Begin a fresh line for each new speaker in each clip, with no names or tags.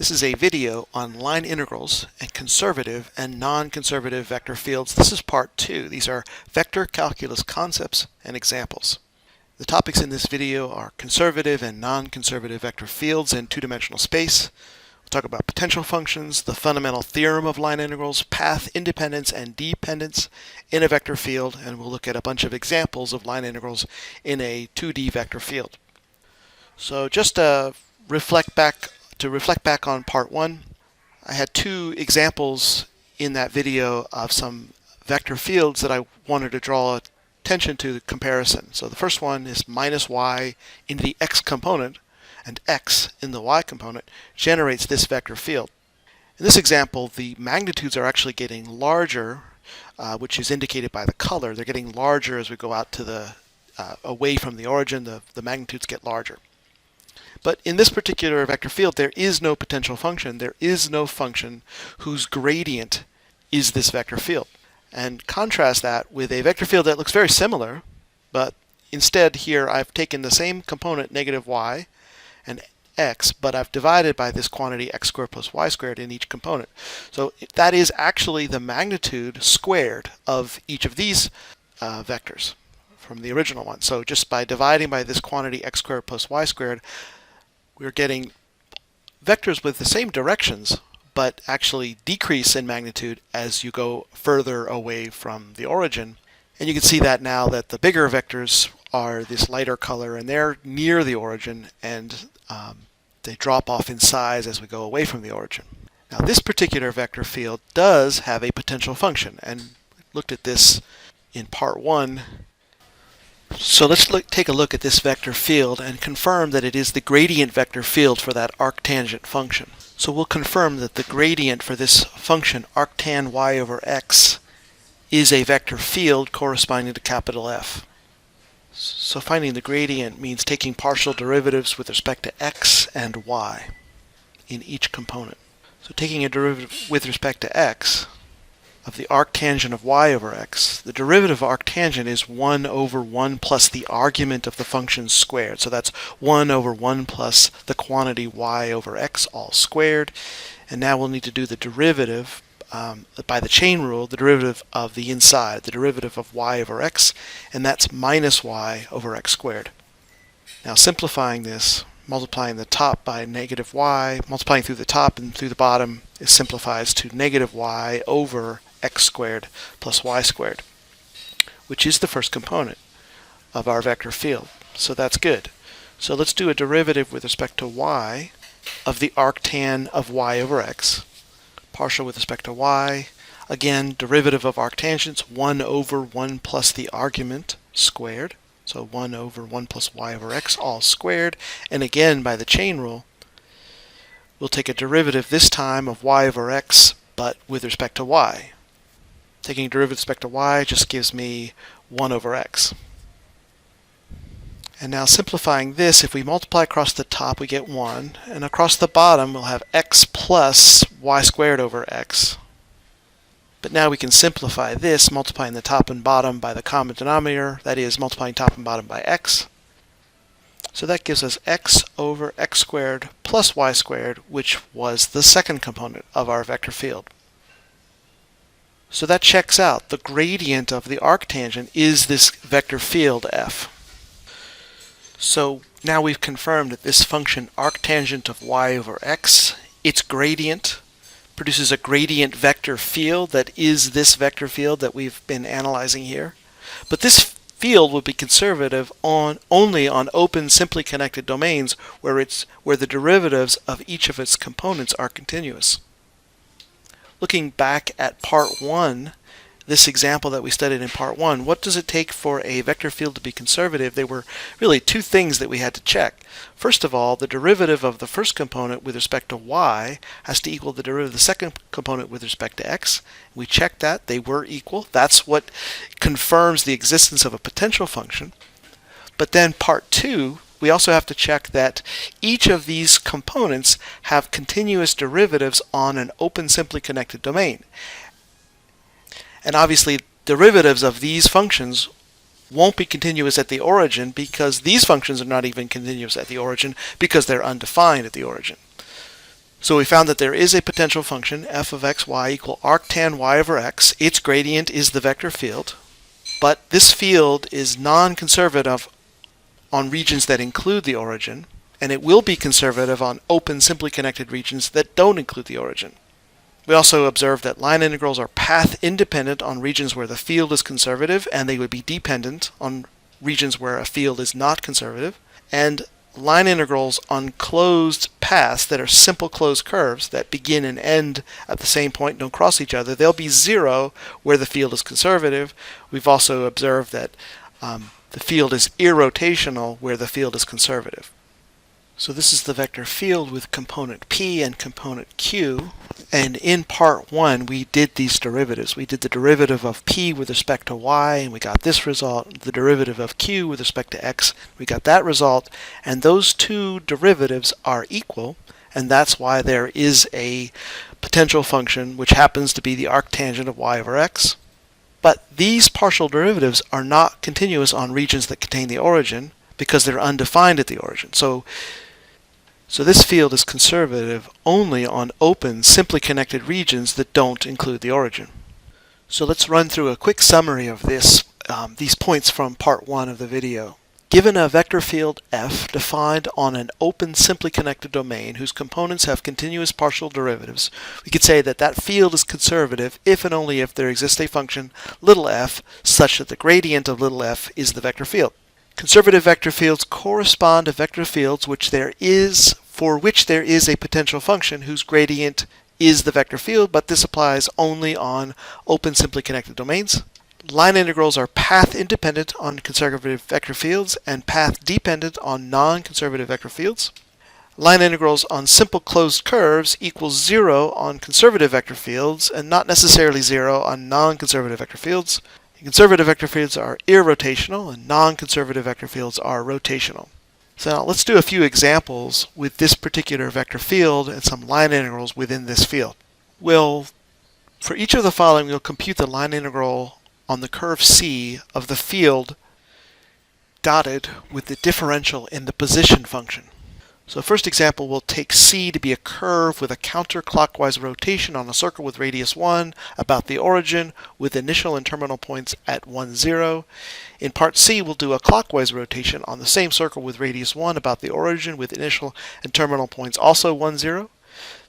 This is a video on line integrals and conservative and non-conservative vector fields. This is part 2. These are vector calculus concepts and examples. The topics in this video are conservative and non-conservative vector fields in two-dimensional space. We'll talk about potential functions, the fundamental theorem of line integrals, path independence and dependence in a vector field, and we'll look at a bunch of examples of line integrals in a 2D vector field. So just to reflect back on part 1, I had 2 examples in that video of some vector fields that I wanted to draw attention to the comparison. So the first one is minus y in the x component, and x in the y component generates this vector field. In this example, the magnitudes are actually getting larger, which is indicated by the color. They're getting larger as we go out to the away from the origin. The magnitudes get larger. But in this particular vector field, there is no potential function. There is no function whose gradient is this vector field. And contrast that with a vector field that looks very similar, but instead here I've taken the same component, negative y and x, but I've divided by this quantity x squared plus y squared in each component. So that is actually the magnitude squared of each of these vectors from the original one. So just by dividing by this quantity x squared plus y squared, we're getting vectors with the same directions, but actually decrease in magnitude as you go further away from the origin. And you can see that now that the bigger vectors are this lighter color, and they're near the origin, and they drop off in size as we go away from the origin. Now this particular vector field does have a potential function, and we looked at this in part 1. So let's take a look at this vector field and confirm that it is the gradient vector field for that arctangent function. So we'll confirm that the gradient for this function arctan y over x is a vector field corresponding to capital F. So finding the gradient means taking partial derivatives with respect to x and y in each component. So taking a derivative with respect to x of the arctangent of y over x, the derivative of arctangent is 1 over 1 plus the argument of the function squared. So that's 1 over 1 plus the quantity y over x all squared. And now we'll need to do the derivative by the chain rule, the derivative of the inside, the derivative of y over x, and that's minus y over x squared. Now simplifying this, multiplying the top by negative y, multiplying through the top and through the bottom, it simplifies to negative y over x squared plus y squared, which is the first component of our vector field. So that's good. So let's do a derivative with respect to y of the arctan of y over x, partial with respect to y. Again, derivative of arctangents, 1 over 1 plus the argument squared. So 1 over 1 plus y over x all squared. And again, by the chain rule, we'll take a derivative this time of y over x, but with respect to y. Taking a derivative with respect to y just gives me 1 over x. And now simplifying this, if we multiply across the top, we get 1. And across the bottom, we'll have x plus y squared over x. But now we can simplify this, multiplying the top and bottom by the common denominator, that is, multiplying top and bottom by x. So that gives us x over x squared plus y squared, which was the second component of our vector field. So that checks out. The gradient of the arctangent is this vector field f. So now we've confirmed that this function arctangent of y over x, its gradient produces a gradient vector field that is this vector field that we've been analyzing here. But this field will be conservative only on open, simply connected domains where the derivatives of each of its components are continuous. Looking back at part 1, this example that we studied in part 1, what does it take for a vector field to be conservative? There were really 2 things that we had to check. First of all, the derivative of the first component with respect to y has to equal the derivative of the second component with respect to x. We checked that. They were equal. That's what confirms the existence of a potential function. But then part 2, we also have to check that each of these components have continuous derivatives on an open, simply connected domain. And obviously, derivatives of these functions won't be continuous at the origin because these functions are not even continuous at the origin because they're undefined at the origin. So we found that there is a potential function, f of xy equal arctan y over x. Its gradient is the vector field, but this field is non-conservative on regions that include the origin, and it will be conservative on open, simply connected regions that don't include the origin. We also observed that line integrals are path independent on regions where the field is conservative, and they would be dependent on regions where a field is not conservative, and line integrals on closed paths that are simple closed curves that begin and end at the same point, don't cross each other, they'll be zero where the field is conservative. We've also observed that the field is irrotational where the field is conservative. So this is the vector field with component P and component Q. And in part 1, we did these derivatives. We did the derivative of P with respect to Y, and we got this result. The derivative of Q with respect to X, we got that result. And those two derivatives are equal, and that's why there is a potential function which happens to be the arctangent of Y over X. But these partial derivatives are not continuous on regions that contain the origin because they're undefined at the origin. So this field is conservative only on open, simply connected regions that don't include the origin. So let's run through a quick summary of these points from part 1 of the video. Given a vector field f defined on an open, simply connected domain whose components have continuous partial derivatives, we could say that that field is conservative if and only if there exists a function little f such that the gradient of little f is the vector field. Conservative vector fields correspond to vector fields for which there is a potential function whose gradient is the vector field, but this applies only on open, simply connected domains. Line integrals are path independent on conservative vector fields and path dependent on non-conservative vector fields. Line integrals on simple closed curves equals 0 on conservative vector fields and not necessarily 0 on non-conservative vector fields. Conservative vector fields are irrotational and non-conservative vector fields are rotational. So now let's do a few examples with this particular vector field and some line integrals within this field. For each of the following, we'll compute the line integral on the curve C of the field dotted with the differential in the position function. So first example, we'll take C to be a curve with a counterclockwise rotation on a circle with radius 1 about the origin with initial and terminal points at 1, 0. In part C, we'll do a clockwise rotation on the same circle with radius 1 about the origin with initial and terminal points also 1, 0.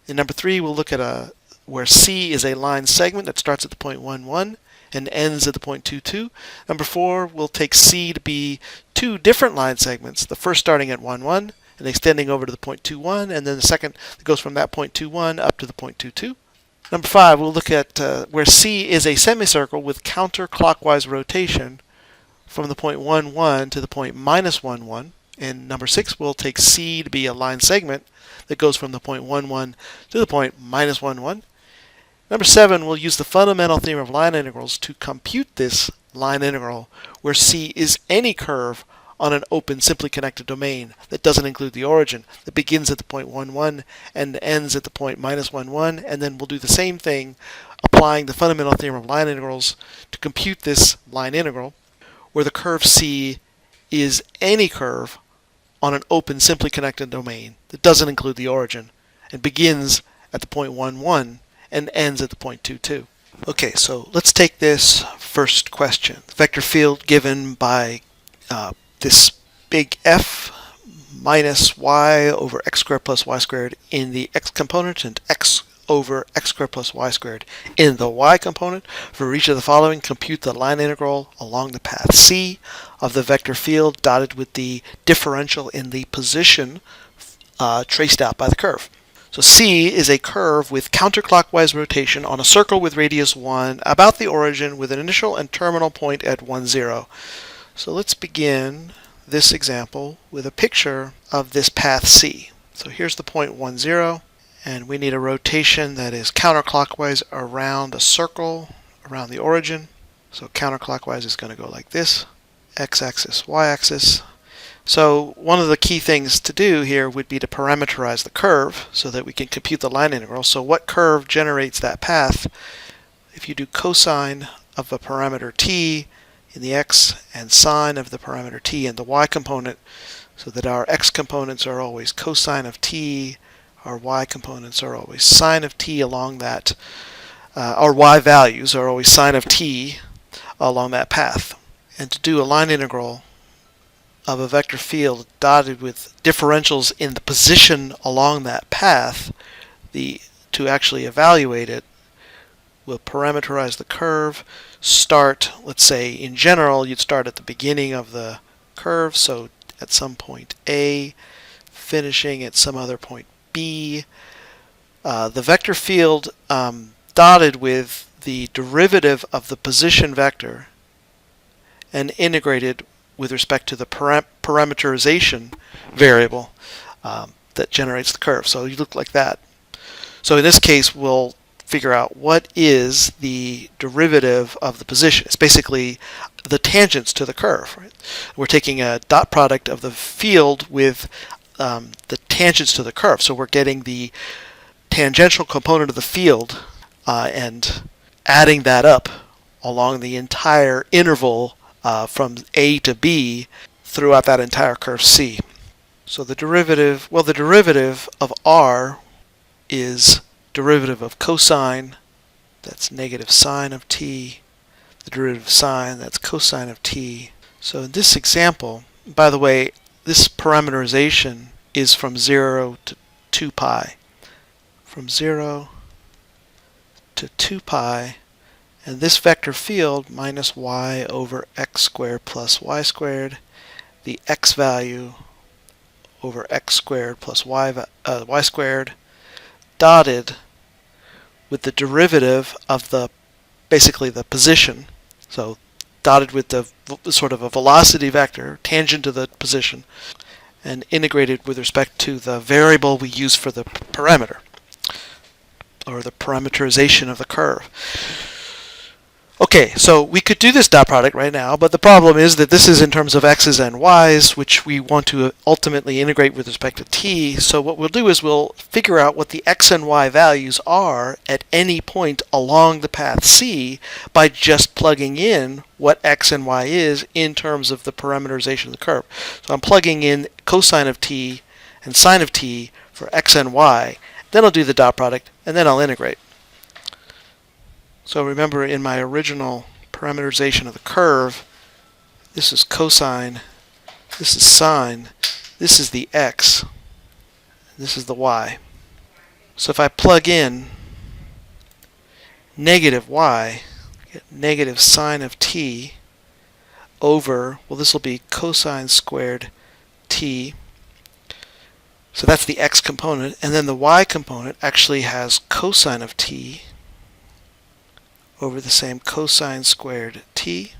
In number 3, we'll look at where C is a line segment that starts at the point 1, 1 and ends at the point 2, 2. Number 4, we'll take C to be two different line segments, the first starting at 1, 1 and extending over to the point 2, 1, and then the second that goes from that point 2, 1 up to the point 2, 2. Number 5, we'll look at where C is a semicircle with counterclockwise rotation from the point 1, 1 to the point minus 1, 1. And number 6, we'll take C to be a line segment that goes from the point 1, 1 to the point minus 1, 1. Number 7, we'll use the fundamental theorem of line integrals to compute this line integral where C is any curve on an open, simply connected domain that doesn't include the origin, that begins at the point 1, 1 and ends at the point minus 1, 1, and then we'll do the same thing applying the fundamental theorem of line integrals to compute this line integral where the curve C is any curve on an open, simply connected domain that doesn't include the origin and begins at the point 1, 1 and ends at the point 2, 2. Okay, so let's take this first question. The vector field given by this big F minus y over x squared plus y squared in the x component and x over x squared plus y squared in the y component. For each of the following, compute the line integral along the path C of the vector field dotted with the differential in the position traced out by the curve. So C is a curve with counterclockwise rotation on a circle with radius 1 about the origin with an initial and terminal point at 1, 0. So let's begin this example with a picture of this path C. So here's the point 1, 0, and we need a rotation that is counterclockwise around a circle around the origin. So counterclockwise is going to go like this, x-axis, y-axis. So one of the key things to do here would be to parameterize the curve so that we can compute the line integral. So what curve generates that path? If you do cosine of a parameter t in the x and sine of the parameter t in the y component, so that our x components are always cosine of t, our y components are always sine of t along that, our y values are always sine of t along that path. And to do a line integral of a vector field dotted with differentials in the position along that path, to actually evaluate it, we'll parameterize the curve, start, let's say in general, you'd start at the beginning of the curve, so at some point A, finishing at some other point B. The vector field dotted with the derivative of the position vector and integrated with respect to the parameterization variable that generates the curve. So you look like that. So in this case, we'll figure out what is the derivative of the position. It's basically the tangents to the curve. Right? We're taking a dot product of the field with the tangents to the curve. So we're getting the tangential component of the field and adding that up along the entire interval from A to B throughout that entire curve C. So the derivative of R is derivative of cosine, that's negative sine of t, the derivative of sine, that's cosine of t. So in this example, by the way, this parameterization is from 0 to 2 pi. From 0 to 2 pi, and this vector field minus y over x squared plus y squared, the x value over x squared plus y squared, dotted with the derivative of basically the position, so dotted with the sort of a velocity vector tangent to the position, and integrated with respect to the variable we use for the parameter, or the parameterization of the curve. Okay, so we could do this dot product right now, but the problem is that this is in terms of x's and y's, which we want to ultimately integrate with respect to t. So what we'll do is we'll figure out what the x and y values are at any point along the path C by just plugging in what x and y is in terms of the parameterization of the curve. So I'm plugging in cosine of t and sine of t for x and y, then I'll do the dot product, and then I'll integrate. So remember, in my original parameterization of the curve, this is cosine, this is sine, this is the x, this is the y. So if I plug in negative y, I get negative sine of t over, well, this will be cosine squared t. So that's the x component, and then the y component actually has cosine of t over the same cosine squared t,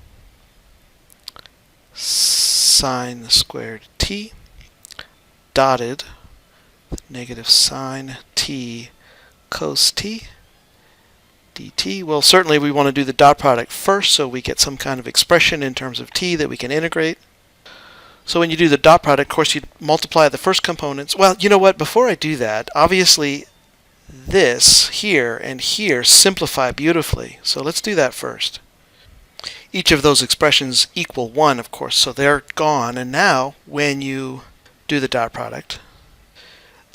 sine squared t, dotted with negative sine t cos t dt. Well, certainly we want to do the dot product first so we get some kind of expression in terms of t that we can integrate. So when you do the dot product, of course, you multiply the first components. Well, you know what? Before I do that, obviously this here and here simplify beautifully. So let's do that first. Each of those expressions equal 1, of course, so they're gone. And now, when you do the dot product,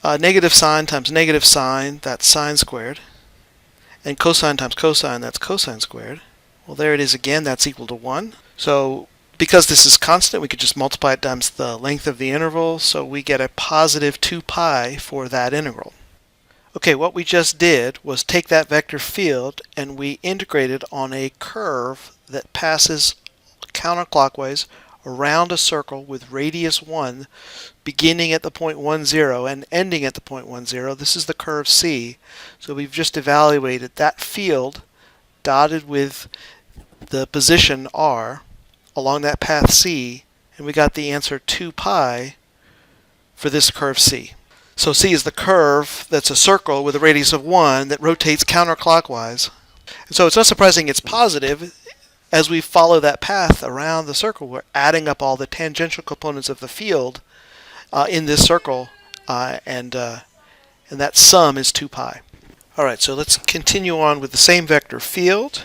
negative sine times negative sine, that's sine squared. And cosine times cosine, that's cosine squared. Well, there it is again, that's equal to 1. So because this is constant, we could just multiply it times the length of the interval, so we get a positive 2 pi for that integral. Okay, what we just did was take that vector field and we integrated on a curve that passes counterclockwise around a circle with radius 1, beginning at the point 1, 0 and ending at the point 1, 0. This is the curve C. So we've just evaluated that field dotted with the position R along that path C, and we got the answer 2 pi for this curve C. So C is the curve that's a circle with a radius of 1 that rotates counterclockwise. And so it's not surprising it's positive. As we follow that path around the circle, we're adding up all the tangential components of the field in this circle, and that sum is 2 pi. Alright, so let's continue on with the same vector field.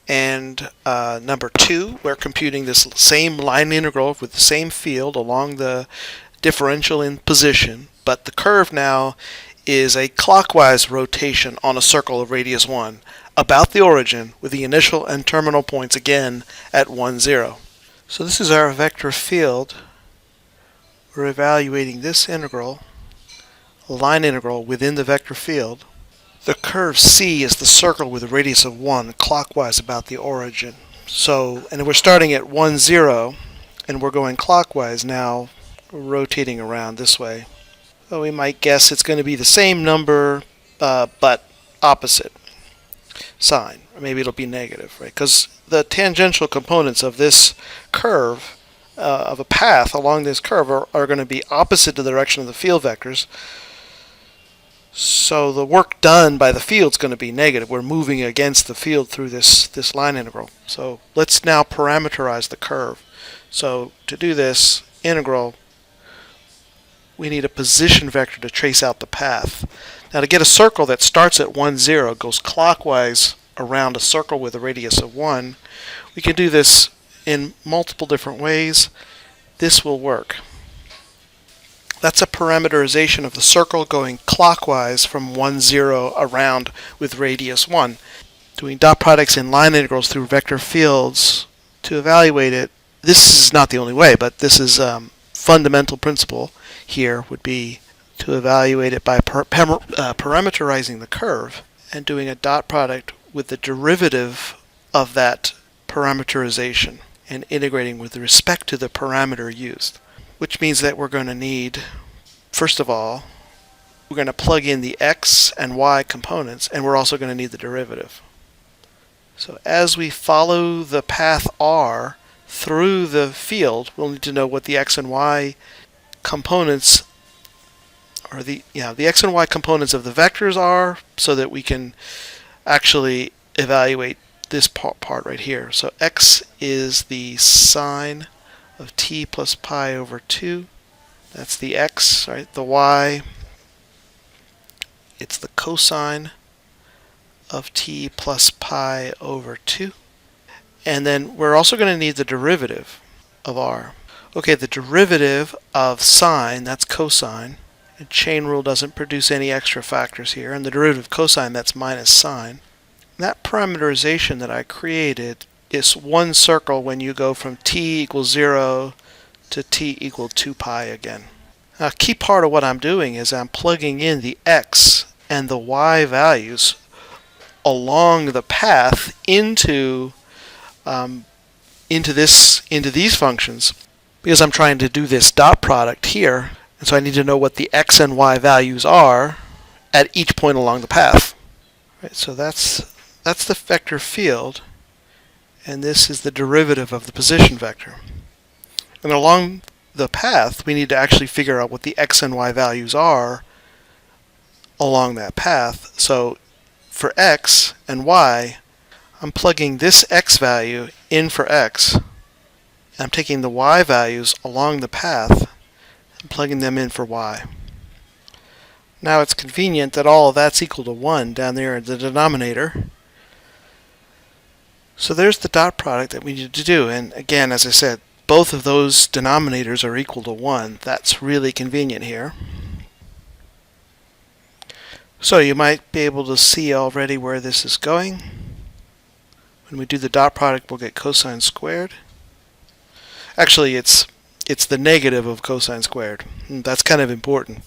And number 2, we're computing this same line integral with the same field along the differential in position, but the curve now is a clockwise rotation on a circle of radius 1 about the origin with the initial and terminal points again at 1, 0. So this is our vector field. We're evaluating this integral, a line integral within the vector field. The curve C is the circle with a radius of 1 clockwise about the origin. And we're starting at 1, 0, and we're going clockwise now, rotating around this way. So we might guess it's going to be the same number, but opposite sign. Or maybe it'll be negative, right? Because the tangential components of this curve, of a path along this curve, are going to be opposite the direction of the field vectors. So the work done by the field is going to be negative. We're moving against the field through this line integral. So let's now parameterize the curve. So to do this integral, we need a position vector to trace out the path. Now to get a circle that starts at 1, 0, goes clockwise around a circle with a radius of 1, we can do this in multiple different ways. This will work. That's a parameterization of the circle going clockwise from 1, 0 around with radius 1. Doing dot products in line integrals through vector fields to evaluate it. This is not the only way, but this is fundamental principle here would be to evaluate it by parameterizing the curve and doing a dot product with the derivative of that parameterization and integrating with respect to the parameter used. Which means that we're going to need, first of all, we're going to plug in the x and y components, and we're also going to need the derivative. So as we follow the path r through the field, we'll need to know what the x and y components, or the x and y components of the vectors are, so that we can actually evaluate this part right here. So x is the sine of t plus pi over 2. That's the x, right? The y, it's the cosine of t plus pi over 2. And then we're also going to need the derivative of r. Okay, the derivative of sine, that's cosine. And chain rule doesn't produce any extra factors here. And the derivative of cosine, that's minus sine. That parameterization that I created is one circle when you go from t equals 0 to t equal 2 pi again. Now, a key part of what I'm doing is I'm plugging in the x and the y values along the path into these functions, because I'm trying to do this dot product here, and so I need to know what the x and y values are at each point along the path. Right, so that's the vector field, and this is the derivative of the position vector. And along the path, we need to actually figure out what the x and y values are along that path. So for x and y, I'm plugging this x value in for x, and I'm taking the y values along the path and plugging them in for y. Now it's convenient that all of that's equal to 1 down there in the denominator. So there's the dot product that we need to do, and again, as I said, both of those denominators are equal to 1. That's really convenient here. So you might be able to see already where this is going. When we do the dot product, we'll get cosine squared. Actually, it's the negative of cosine squared. That's kind of important.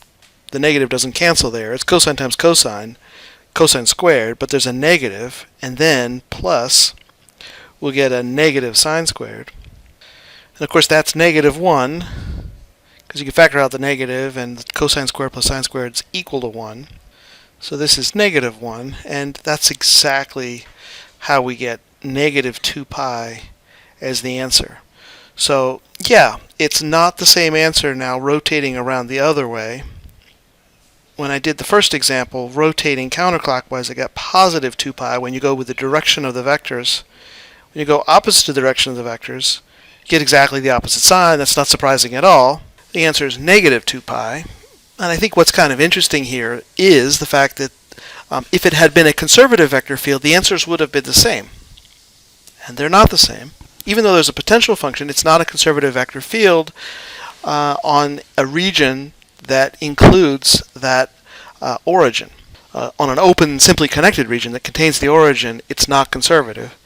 The negative doesn't cancel there. It's cosine times cosine squared, but there's a negative, and then plus we'll get a negative sine squared. And of course that's negative 1, because you can factor out the negative, and cosine squared plus sine squared is equal to 1. So this is negative 1, and that's exactly how we get negative 2 pi as the answer. So yeah, it's not the same answer now rotating around the other way. When I did the first example, rotating counterclockwise, I got positive 2 pi when you go with the direction of the vectors. When you go opposite to the direction of the vectors, you get exactly the opposite sign. That's not surprising at all. The answer is negative 2 pi. And I think what's kind of interesting here is the fact that if it had been a conservative vector field, the answers would have been the same. And they're not the same. Even though there's a potential function, it's not a conservative vector field on a region that includes that origin. On an open, simply connected region that contains the origin, it's not conservative.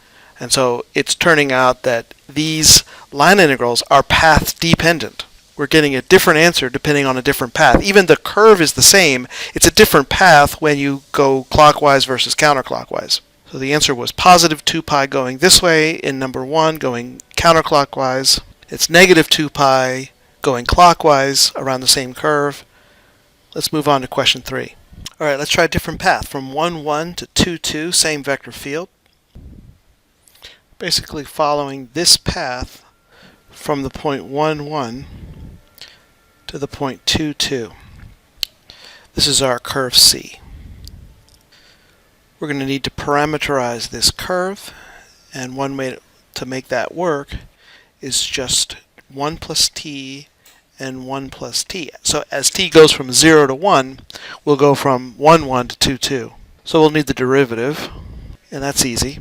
And so it's turning out that these line integrals are path dependent. We're getting a different answer depending on a different path. Even the curve is the same, it's a different path when you go clockwise versus counterclockwise. So the answer was positive 2 pi going this way in number 1, going counterclockwise. It's negative 2 pi going clockwise around the same curve. Let's move on to question 3. All right, let's try a different path from 1, 1 to 2, 2, same vector field. Basically following this path from the point 1, 1 to the point 2, 2. This is our curve C. We're going to need to parameterize this curve, and one way to make that work is just 1 plus t and 1 plus t. So as t goes from 0 to 1, we'll go from 1, 1 to 2, 2. So we'll need the derivative, and that's easy.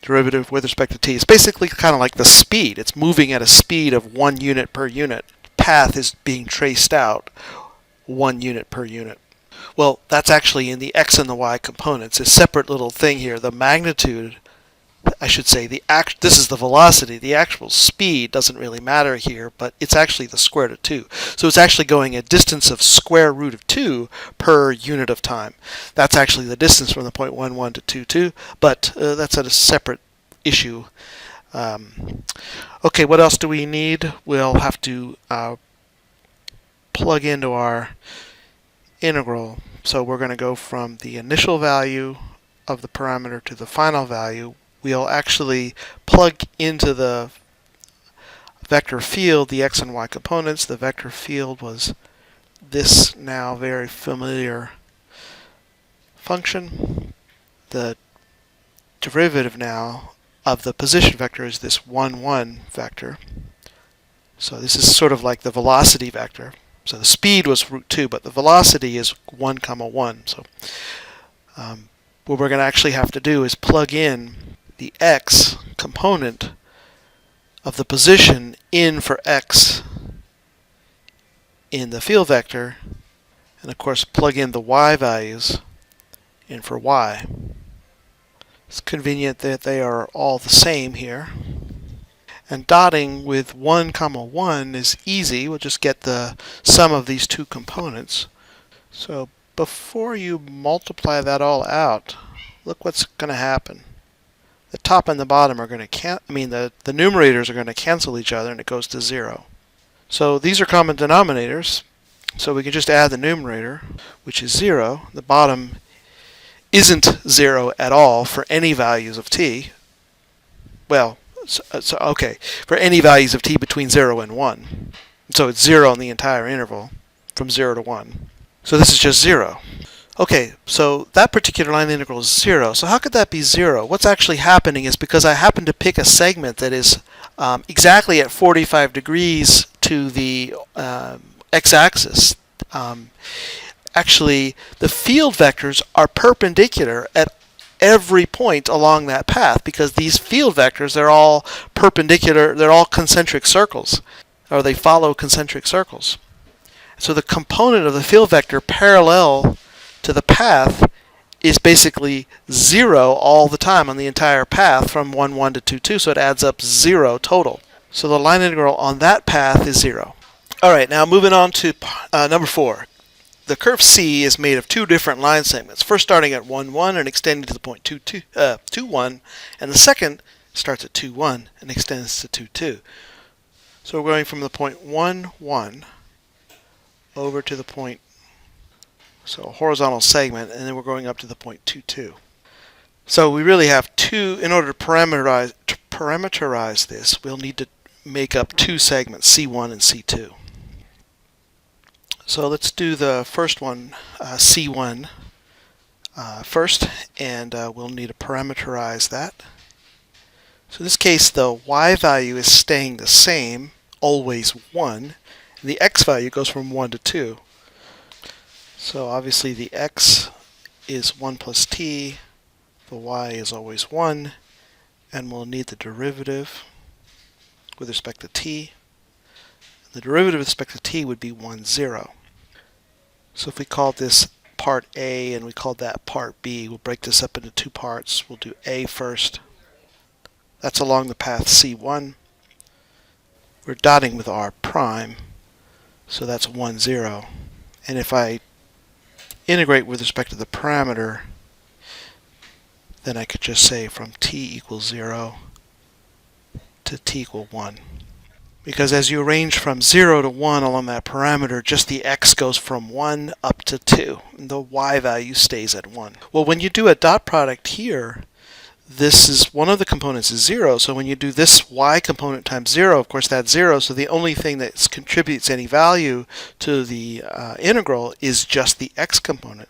Derivative with respect to t. It's basically kind of like the speed. It's moving at a speed of 1 unit per unit. Path is being traced out 1 unit per unit. Well, that's actually in the x and the y components. A separate little thing here. The magnitude, I should say, this is the velocity. The actual speed doesn't really matter here, but it's actually the square root of 2. So it's actually going a distance of square root of 2 per unit of time. That's actually the distance from the point 1, 1 to 2, 2, but that's a separate issue. Okay, what else do we need? We'll have to plug into our integral. So we're going to go from the initial value of the parameter to the final value. We'll actually plug into the vector field the x and y components. The vector field was this now very familiar function. The derivative now of the position vector is this 1, 1 vector. So this is sort of like the velocity vector. So the speed was root 2, but the velocity is 1, 1. So what we're going to actually have to do is plug in the x component of the position in for x in the field vector, and of course plug in the y values in for y. It's convenient that they are all the same here. And dotting with 1, 1 is easy. We'll just get the sum of these two components. So before you multiply that all out, look what's going to happen. The top and the bottom are going to the numerators are going to cancel each other, and it goes to 0. So these are common denominators. So we can just add the numerator, which is 0. The bottom isn't 0 at all for any values of t. Well, okay, for any values of t between 0 and 1. So it's 0 in the entire interval from 0 to 1. So this is just 0. Okay, so that particular line integral is 0. So how could that be 0? What's actually happening is because I happen to pick a segment that is exactly at 45 degrees to the x-axis. Actually, the field vectors are perpendicular at every point along that path, because these field vectors, they're all perpendicular, they're all concentric circles, or they follow concentric circles. So the component of the field vector parallel to the path is basically 0 all the time on the entire path from 1, 1 to 2, 2, so it adds up 0 total. So the line integral on that path is 0. Alright, now moving on to number 4. The curve C is made of two different line segments, first starting at 1, 1 and extending to the point 2, 1, and the second starts at 2, 1 and extends to 2, 2. So we're going from the point 1, 1 over to the point, so a horizontal segment, and then we're going up to the point 2, 2. So we really have two, in order to parameterize this, we'll need to make up two segments, C1 and C2. So let's do the first one, C1, first, and we'll need to parameterize that. So in this case, the y value is staying the same, always 1, and the x value goes from 1 to 2. So obviously the x is 1 plus t, the y is always 1, and we'll need the derivative with respect to t. The derivative with respect to t would be 1, 0. So if we call this part A and we call that part B, we'll break this up into two parts. We'll do A first. That's along the path C1. We're dotting with R prime, so that's 1, 0. And if I integrate with respect to the parameter, then I could just say from t equals 0 to t equal 1. Because as you arrange from 0 to 1 along that parameter, just the x goes from 1 up to 2. And the y value stays at 1. Well, when you do a dot product here, this is one of the components is 0. So when you do this y component times 0, of course that's 0. So the only thing that contributes any value to the integral is just the x component.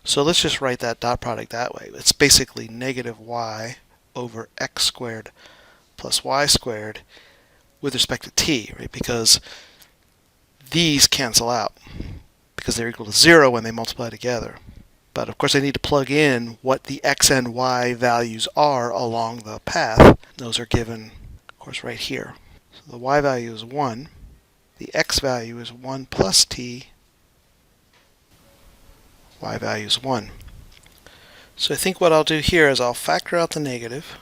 So let's just write that dot product that way. It's basically negative y over x squared plus y squared with respect to t, right? Because these cancel out because they're equal to 0 when they multiply together. But of course I need to plug in what the x and y values are along the path. Those are given, of course, right here. So the y value is 1. The x value is 1 plus t. Y value is 1. So I think what I'll do here is I'll factor out the negative.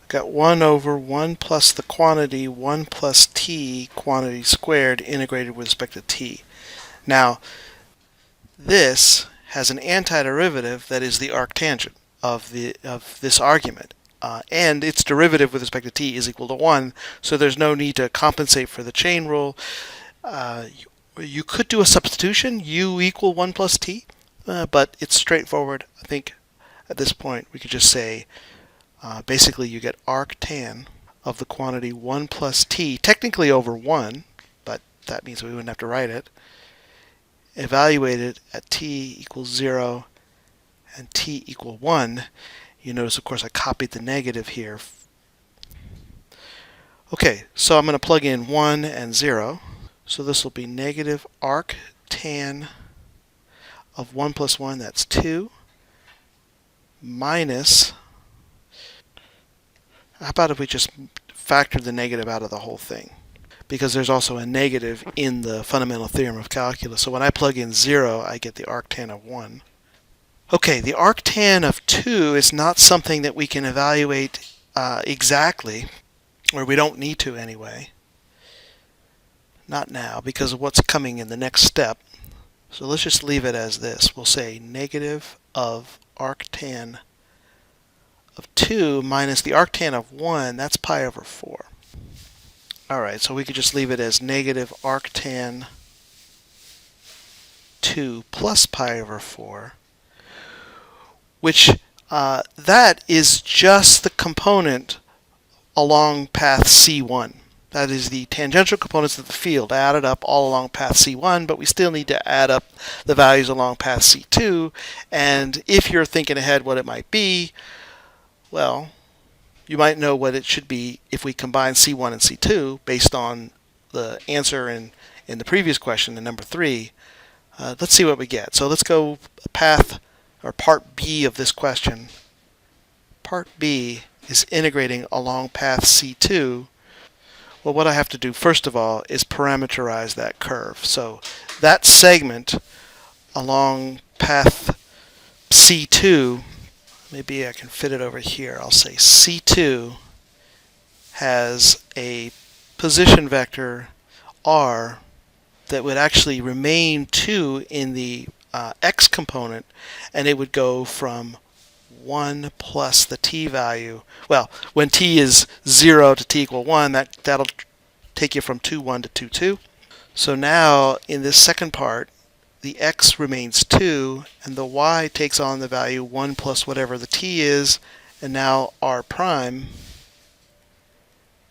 I've got 1 over 1 plus the quantity 1 plus t quantity squared integrated with respect to t. Now, this has an antiderivative that is the arctangent of this argument. And its derivative with respect to t is equal to 1, so there's no need to compensate for the chain rule. You could do a substitution, u equal 1 plus t, but it's straightforward. I think at this point we could just say basically you get arctan of the quantity 1 plus t, technically over 1, but that means we wouldn't have to write it, evaluated at t equals 0 and t equal 1. You notice, of course, I copied the negative here. Okay, so I'm going to plug in 1 and 0. So this will be negative arctan of 1 plus 1, that's 2, minus, how about if we just factor the negative out of the whole thing? Because there's also a negative in the fundamental theorem of calculus. So when I plug in 0, I get the arctan of 1. Okay, the arctan of 2 is not something that we can evaluate exactly, or we don't need to anyway. Not now, because of what's coming in the next step. So let's just leave it as this. We'll say negative of arctan of 2 minus the arctan of 1, that's pi over 4. Alright, so we could just leave it as negative arctan 2 plus pi over 4, which that is just the component along path C1. That is the tangential components of the field added up all along path C1, but we still need to add up the values along path C2, and if you're thinking ahead what it might be, well, you might know what it should be if we combine C1 and C2 based on the answer in the previous question, in number 3. Let's see what we get. So let's go path, or part B of this question. Part B is integrating along path C2. Well, what I have to do first of all is parameterize that curve. So that segment along path C2, maybe I can fit it over here. I'll say C2 has a position vector r that would actually remain 2 in the x component, and it would go from 1 plus the t value. Well, when t is 0 to t equal 1, that'll take you from 2, 1 to 2, 2. So now in this second part, the x remains 2, and the y takes on the value 1 plus whatever the t is, and now r prime,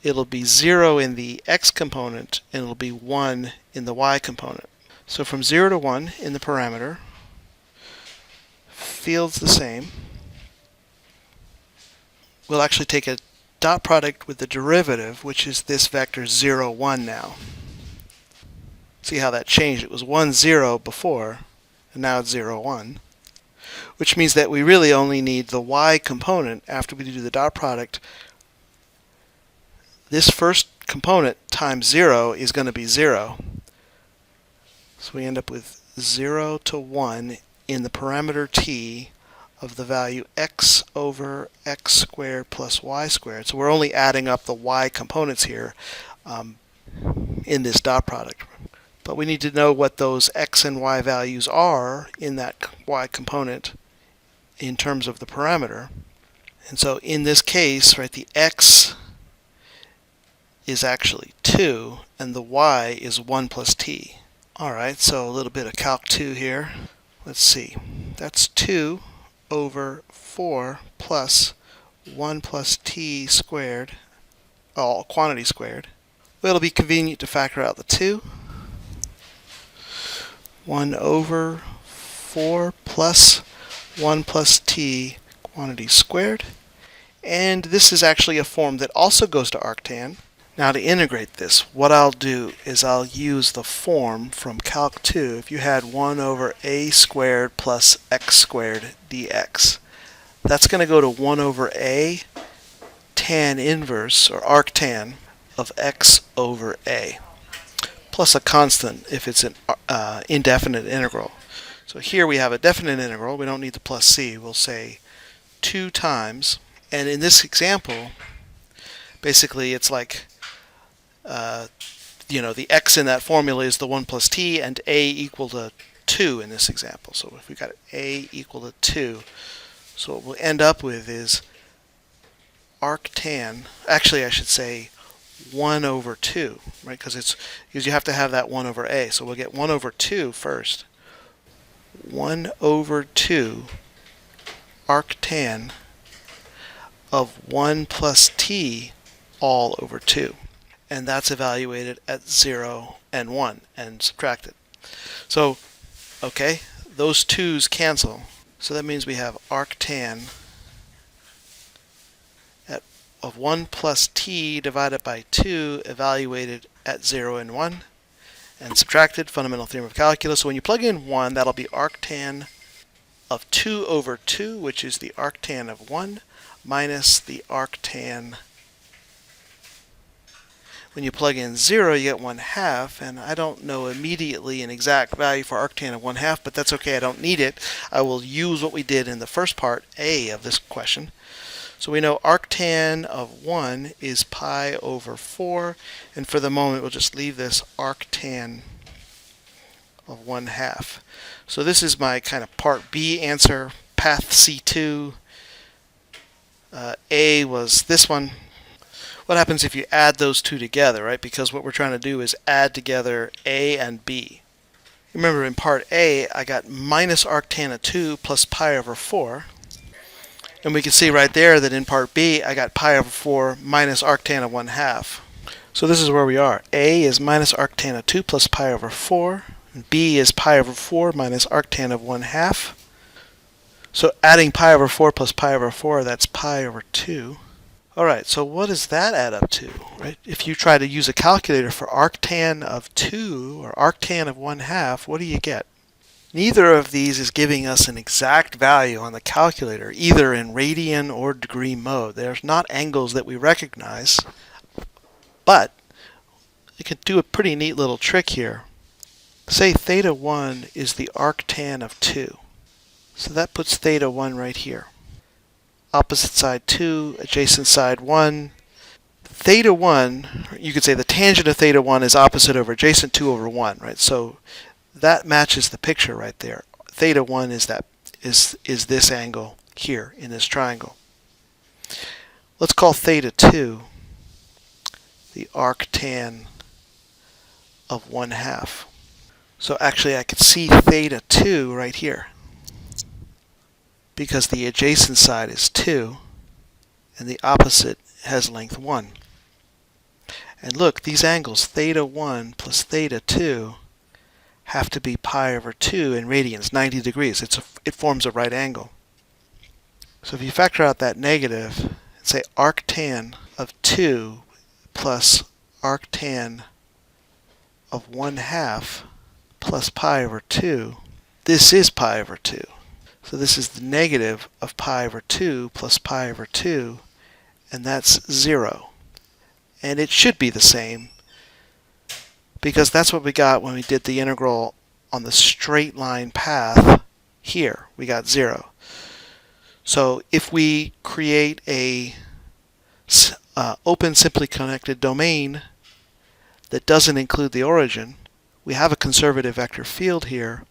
it'll be 0 in the x component, and it'll be 1 in the y component. So from 0 to 1 in the parameter, field's the same. We'll actually take a dot product with the derivative, which is this vector 0, 1 now. See how that changed? It was 1, 0 before, and now it's 0, 1. Which means that we really only need the y component after we do the dot product. This first component times 0 is going to be 0. So we end up with 0 to 1 in the parameter t of the value x over x squared plus y squared. So we're only adding up the y components here in this dot product. But we need to know what those x and y values are in that y component in terms of the parameter. And so in this case, right, the x is actually 2 and the y is 1 plus t. Alright, so a little bit of Calc 2 here. Let's see. That's 2 over 4 plus 1 plus t squared, all quantity squared. Well, it'll be convenient to factor out the 2. 1 over 4 plus 1 plus t quantity squared. And this is actually a form that also goes to arctan. Now to integrate this, what I'll do is I'll use the form from Calc 2. If you had 1 over a squared plus x squared dx, that's going to go to 1 over a tan inverse, or arctan, of x over a, plus a constant if it's an indefinite integral. So here we have a definite integral. We don't need the plus c. We'll say 2 times. And in this example, basically it's like the x in that formula is the 1 plus t, and a equal to 2 in this example. So if we got a equal to 2, so what we'll end up with is arctan, actually I should say 1 over 2, right? Because you have to have that 1 over a. So we'll get 1 over 2 first. 1 over 2 arctan of 1 plus t all over 2. And that's evaluated at 0 and 1 and subtracted. So, okay, those 2's cancel. So that means we have arctan of 1 plus t divided by 2 evaluated at 0 and 1 and subtracted, fundamental theorem of calculus. So when you plug in 1, that'll be arctan of 2 over 2, which is the arctan of 1, minus the arctan. When you plug in 0, you get 1/2, and I don't know immediately an exact value for arctan of 1/2, but that's okay, I don't need it. I will use what we did in the first part, A, of this question. So we know arctan of 1 is pi over 4, and for the moment we'll just leave this arctan of 1/2. So this is my kind of part B answer, path C2. A was this one. What happens if you add those two together, right? Because what we're trying to do is add together A and B. Remember in part A, I got minus arctan of 2 plus pi over 4. And we can see right there that in part B, I got pi over 4 minus arctan of 1/2. So this is where we are. A is minus arctan of 2 plus pi over 4. And B is pi over 4 minus arctan of 1/2. So adding pi over 4 plus pi over 4, that's pi over 2. Alright, so what does that add up to? Right? If you try to use a calculator for arctan of 2 or arctan of 1/2, what do you get? Neither of these is giving us an exact value on the calculator, either in radian or degree mode. There's not angles that we recognize, but you can do a pretty neat little trick here. Say theta 1 is the arctan of 2. So that puts theta 1 right here. Opposite side 2, adjacent side 1. Theta 1, you could say the tangent of theta 1 is opposite over adjacent 2 over 1, right? So that matches the picture right there. Theta 1 is this angle here in this triangle. Let's call theta 2 the arctan of 1/2. So actually I could see theta 2 right here, because the adjacent side is 2 and the opposite has length 1. And look, these angles theta 1 plus theta 2 have to be pi over 2 in radians, 90 degrees. It forms a right angle. So if you factor out that negative and say arctan of 2 plus arctan of 1/2 plus pi over 2, this is pi over 2. So this is the negative of pi over 2 plus pi over 2, and that's 0. And it should be the same, because that's what we got when we did the integral on the straight line path here. We got 0. So if we create a open simply connected domain that doesn't include the origin, we have a conservative vector field here,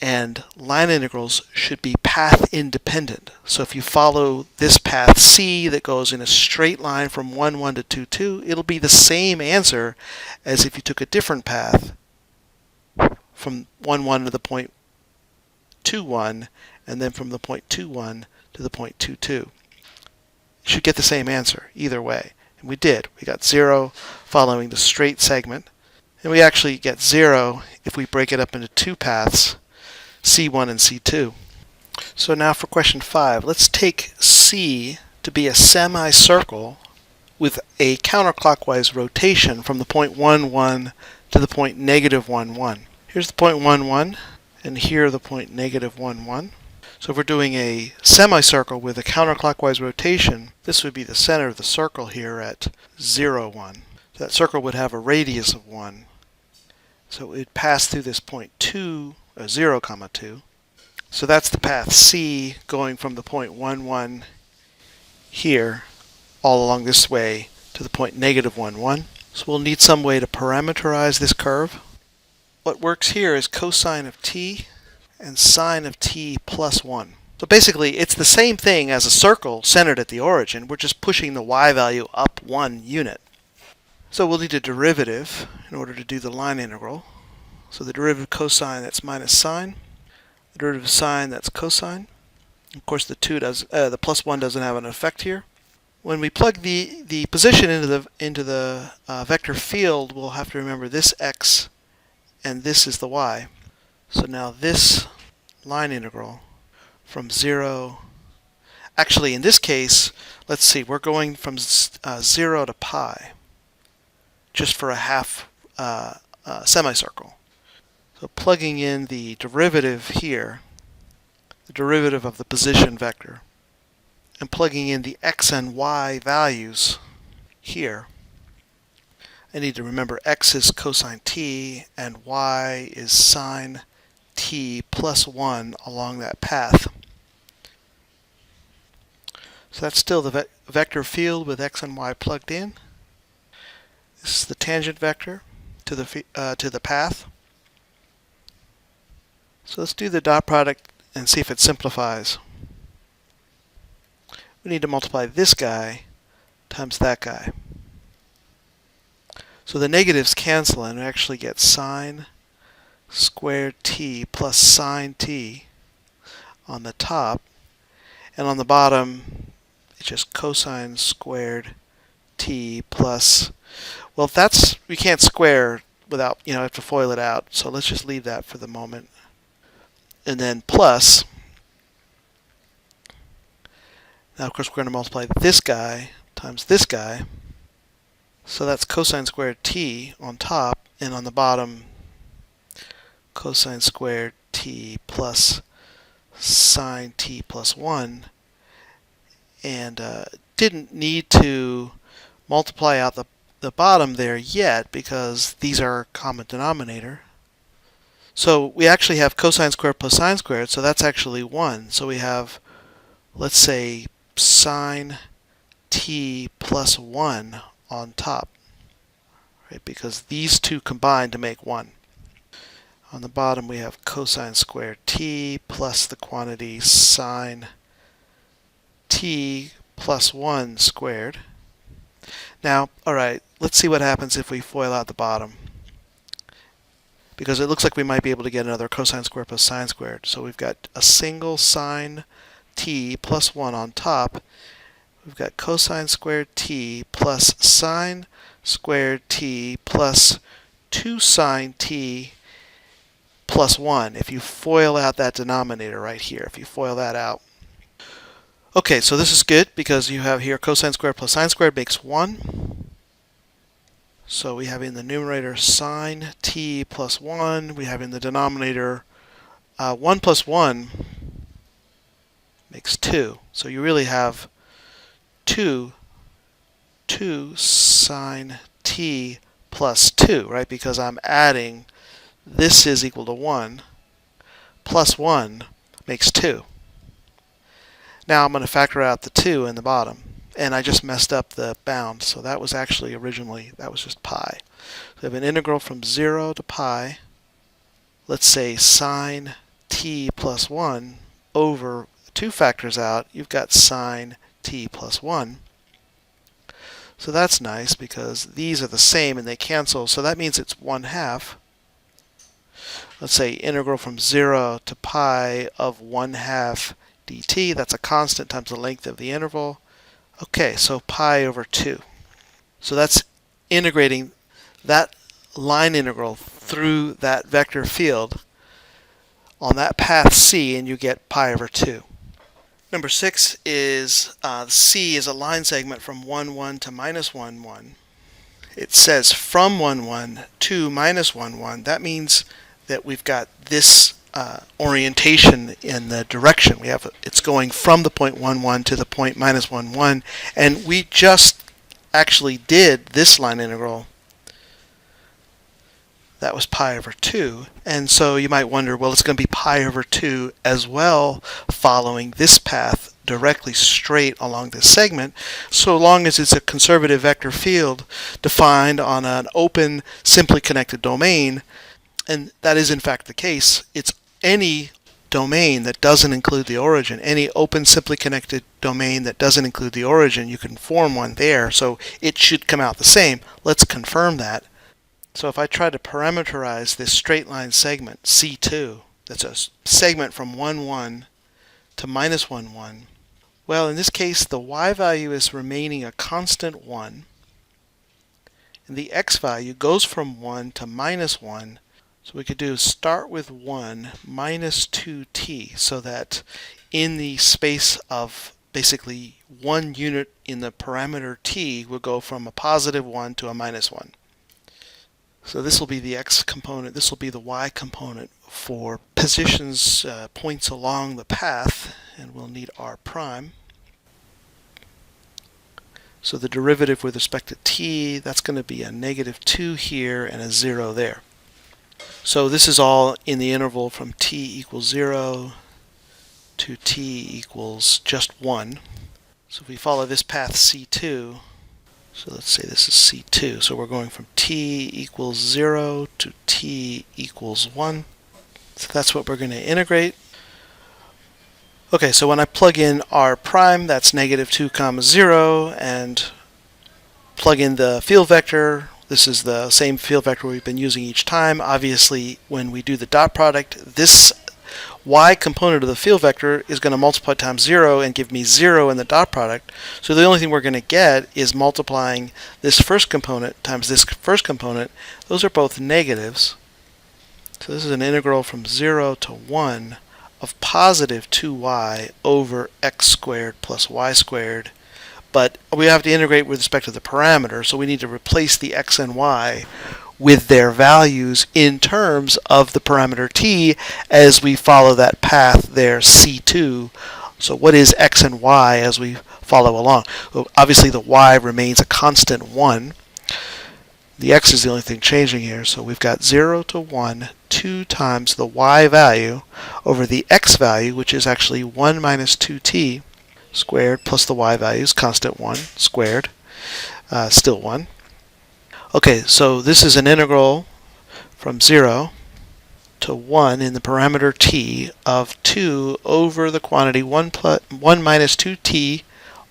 and line integrals should be path independent. So if you follow this path C that goes in a straight line from 1, 1 to 2, 2, it'll be the same answer as if you took a different path from 1, 1 to the point 2, 1, and then from the point 2, 1 to the point 2, 2. You should get the same answer either way. And we did. We got 0 following the straight segment. And we actually get 0 if we break it up into two paths, C1 and C2. So now for question 5, let's take C to be a semicircle with a counterclockwise rotation from the point 1, 1 to the point negative 1, 1. Here's the point 1, 1, and here the point negative 1, 1. So if we're doing a semicircle with a counterclockwise rotation, this would be the center of the circle here at 0, 1. So that circle would have a radius of 1. So it would pass through this point 2, 0, 2. So that's the path C going from the point 1, 1 here all along this way to the point negative 1, 1. So we'll need some way to parameterize this curve. What works here is cosine of t and sine of t plus 1. So basically it's the same thing as a circle centered at the origin. We're just pushing the y value up 1 unit. So we'll need a derivative in order to do the line integral. So the derivative of cosine, that's minus sine. The derivative of sine, that's cosine. Of course the plus 1 doesn't have an effect here. When we plug the position into the vector field, we'll have to remember this x and this is the y. So now this line integral from 0, actually in this case, let's see, we're going from 0 to pi, just for a half semicircle. So plugging in the derivative here, the derivative of the position vector, and plugging in the x and y values here, I need to remember x is cosine t and y is sine t plus 1 along that path. So that's still the vector field with x and y plugged in. This is the tangent vector to the path. So let's do the dot product and see if it simplifies. We need to multiply this guy times that guy. So the negatives cancel and we actually get sine squared t plus sine t on the top, and on the bottom it's just cosine squared t plus, well we can't square without, have to FOIL it out, so let's just leave that for the moment. And then plus, now of course we're going to multiply this guy times this guy, so that's cosine squared t on top, and on the bottom cosine squared t plus sine t plus 1, and didn't need to multiply out the bottom there yet because these are a common denominator. So we actually have cosine squared plus sine squared, so that's actually 1. So we have, let's say, sine t plus 1 on top, right? Because these two combine to make 1. On the bottom we have cosine squared t plus the quantity sine t plus 1 squared. Now, alright, let's see what happens if we FOIL out the bottom, because it looks like we might be able to get another cosine squared plus sine squared. So we've got a single sine t plus 1 on top. We've got cosine squared t plus sine squared t plus 2 sine t plus 1. If you FOIL out that denominator right here, if you FOIL that out. Okay, so this is good because you have here cosine squared plus sine squared makes 1. So we have in the numerator sine t plus 1. We have in the denominator 1 plus 1 makes 2. So you really have 2 sine t plus 2, right? Because I'm adding this is equal to 1, plus 1 makes 2. Now I'm going to factor out the 2 in the bottom. And I just messed up the bound, so that was actually originally, that was just pi. So we have an integral from 0 to pi, let's say sine t plus 1 over 2 factors out, you've got sine t plus 1. So that's nice because these are the same and they cancel, so that means it's 1/2. Let's say integral from 0 to pi of 1/2 dt, that's a constant times the length of the interval. Okay, so pi over 2. So that's integrating that line integral through that vector field on that path C, and you get pi over 2. Number 6 is C is a line segment from 1, 1 to minus 1, 1. It says from 1, 1 to minus 1, 1. That means that we've got this orientation in the direction. It's going from the point 1, 1 to the point minus 1, 1, and we just actually did this line integral. That was pi over 2, and so you might wonder, well, it's going to be pi over 2 as well, following this path directly straight along this segment, so long as it's a conservative vector field defined on an open, simply connected domain. And that is in fact the case. It's any domain that doesn't include the origin, any open simply connected domain that doesn't include the origin, you can form one there, so it should come out the same. Let's confirm that. So if I try to parameterize this straight line segment, C2, that's a segment from 1, 1 to minus 1, 1, well, in this case, the y value is remaining a constant 1, and the x value goes from 1 to minus 1. So we could do start with 1 minus 2t, so that in the space of basically 1 unit in the parameter t will go from a positive 1 to a minus 1. So this will be the x component, this will be the y component for positions, points along the path, and we'll need r prime. So the derivative with respect to t, that's going to be a negative 2 here and a 0 there. So this is all in the interval from t equals 0 to t equals just 1. So if we follow this path C2, so let's say this is C2, so we're going from t equals 0 to t equals 1. So that's what we're going to integrate. Okay, so when I plug in r prime, that's negative 2 comma 0, and plug in the field vector. This is the same field vector we've been using each time. Obviously, when we do the dot product, this y component of the field vector is going to multiply times 0 and give me 0 in the dot product. So the only thing we're going to get is multiplying this first component times this first component. Those are both negatives. So this is an integral from 0 to 1 of positive 2y over x squared plus y squared. But we have to integrate with respect to the parameter, so we need to replace the x and y with their values in terms of the parameter t as we follow that path there, C2. So what is x and y as we follow along? Well, obviously the y remains a constant 1. The x is the only thing changing here, so we've got 0 to 1, 2 times the y value over the x value, which is actually 1 minus 2t squared plus the y value is constant 1 squared, still 1. Okay, so this is an integral from 0 to 1 in the parameter t of 2 over the quantity 1 minus 2t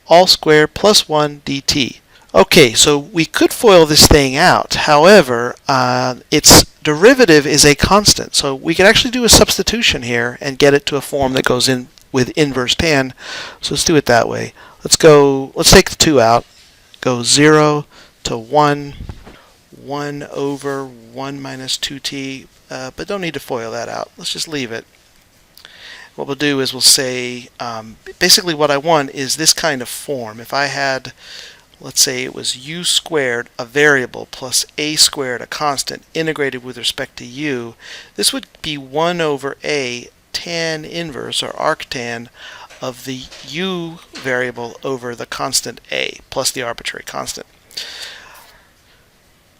all squared plus 1 dt. Okay, so we could FOIL this thing out. However, its derivative is a constant, so we could actually do a substitution here and get it to a form that goes in with inverse tan. So let's do it that way. Let's take the 2 out. Go 0 to 1, 1 over 1 minus 2t, but don't need to FOIL that out. Let's just leave it. What we'll do is we'll say, basically what I want is this kind of form. If I had, let's say it was u squared, a variable, plus a squared, a constant, integrated with respect to u, this would be 1 over a tan inverse, or arctan, of the u variable over the constant a, plus the arbitrary constant.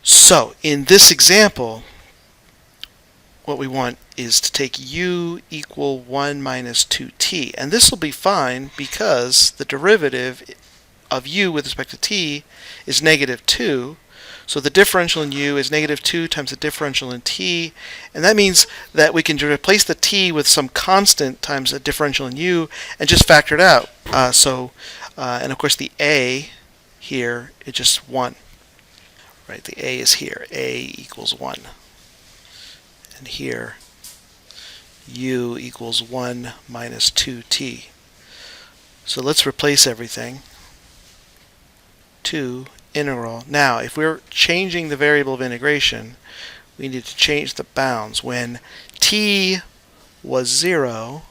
So, in this example, what we want is to take u equal 1 minus 2t. And this will be fine because the derivative of u with respect to t is negative 2. So the differential in u is negative 2 times the differential in t. And that means that we can replace the t with some constant times a differential in u and just factor it out. And of course the a here is just 1. Right, the a is here. A equals 1. And here u equals 1 minus 2t. So let's replace everything. 2 integral. Now, if we're changing the variable of integration, we need to change the bounds. When t was 0,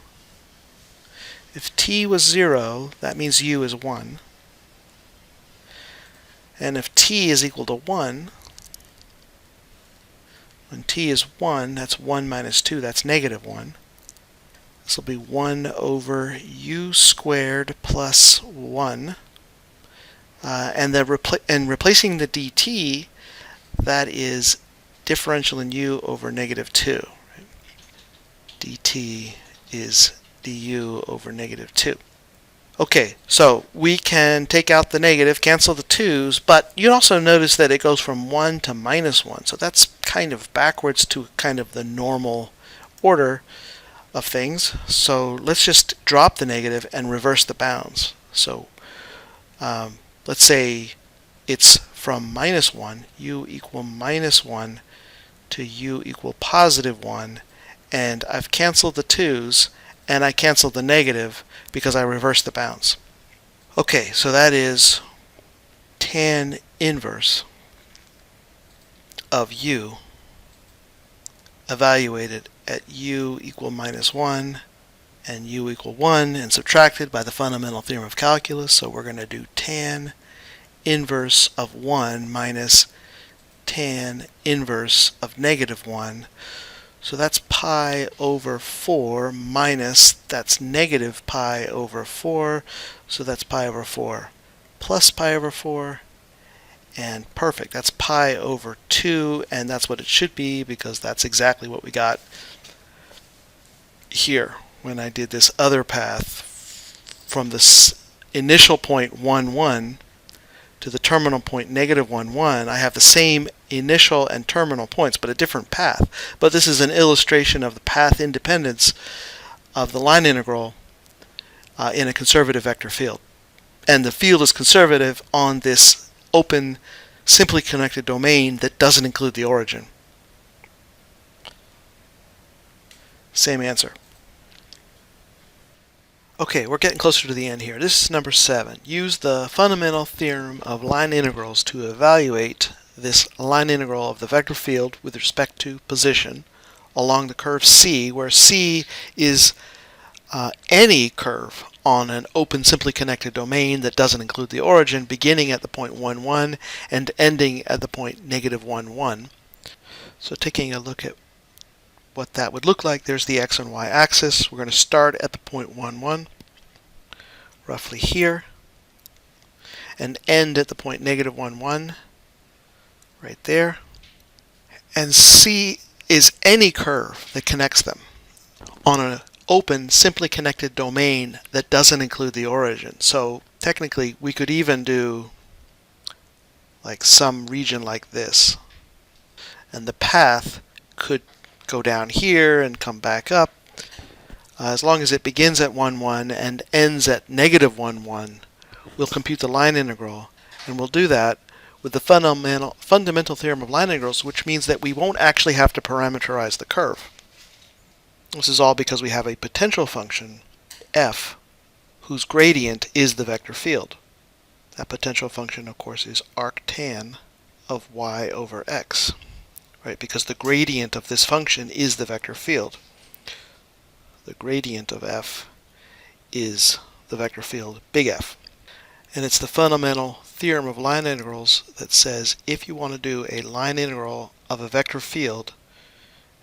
if t was 0, that means u is 1. And if t is equal to 1, when t is 1, that's 1 minus 2, that's negative 1. This will be 1 over u squared plus 1. And replacing the dt, that is differential in u over negative 2. Right? dt is du over negative 2. Okay, so we can take out the negative, cancel the 2's, but you also notice that it goes from 1 to minus 1. So that's kind of backwards to kind of the normal order of things. So let's just drop the negative and reverse the bounds. So let's say it's from minus 1, u equal minus 1 to u equal positive 1, and I've canceled the 2's and I canceled the negative because I reversed the bounds. Okay, so that is tan inverse of u evaluated at u equal minus 1 and u equal 1 and subtracted by the fundamental theorem of calculus. So we're going to do tan inverse of 1 minus tan inverse of negative 1. So that's pi over 4 minus, that's negative pi over 4. So that's pi over 4 plus pi over 4. And perfect, that's pi over 2, and that's what it should be because that's exactly what we got here when I did this other path from this initial point 1, 1 to the terminal point negative 1, 1. I have the same initial and terminal points, but a different path. But this is an illustration of the path independence of the line integral in a conservative vector field. And the field is conservative on this open, simply connected domain that doesn't include the origin. Same answer. Okay, we're getting closer to the end here. This is number 7. Use the fundamental theorem of line integrals to evaluate this line integral of the vector field with respect to position along the curve C, where C is any curve on an open, simply connected domain that doesn't include the origin, beginning at the point 1, 1 and ending at the point negative 1, 1. So taking a look at what that would look like, there's the x and y axis. We're going to start at the point 1, 1, roughly here, and end at the point negative 1, 1, right there. And C is any curve that connects them on an open, simply connected domain that doesn't include the origin. So technically, we could even do like some region like this. And the path could go down here and come back up. As long as it begins at 1, 1 and ends at negative 1, 1, we'll compute the line integral. And we'll do that with the fundamental theorem of line integrals, which means that we won't actually have to parameterize the curve. This is all because we have a potential function, f, whose gradient is the vector field. That potential function, of course, is arctan of y over x, right? Because the gradient of this function is the vector field. The gradient of f is the vector field, big F. And it's the fundamental theorem of line integrals that says if you want to do a line integral of a vector field,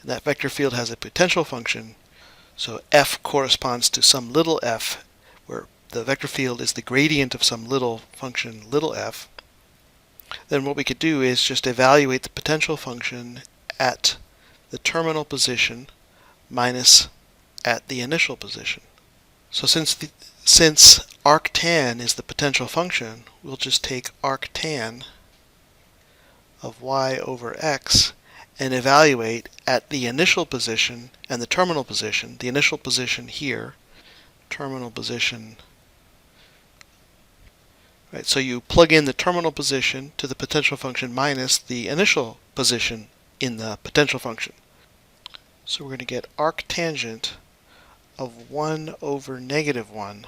and that vector field has a potential function, so f corresponds to some little f, where the vector field is the gradient of some little function, little f, then what we could do is just evaluate the potential function at the terminal position minus at the initial position. So since arctan is the potential function, we'll just take arctan of y over x and evaluate at the initial position and the terminal position. The initial position here, terminal position. Right, so you plug in the terminal position to the potential function minus the initial position in the potential function. So we're going to get arctangent of 1 over negative 1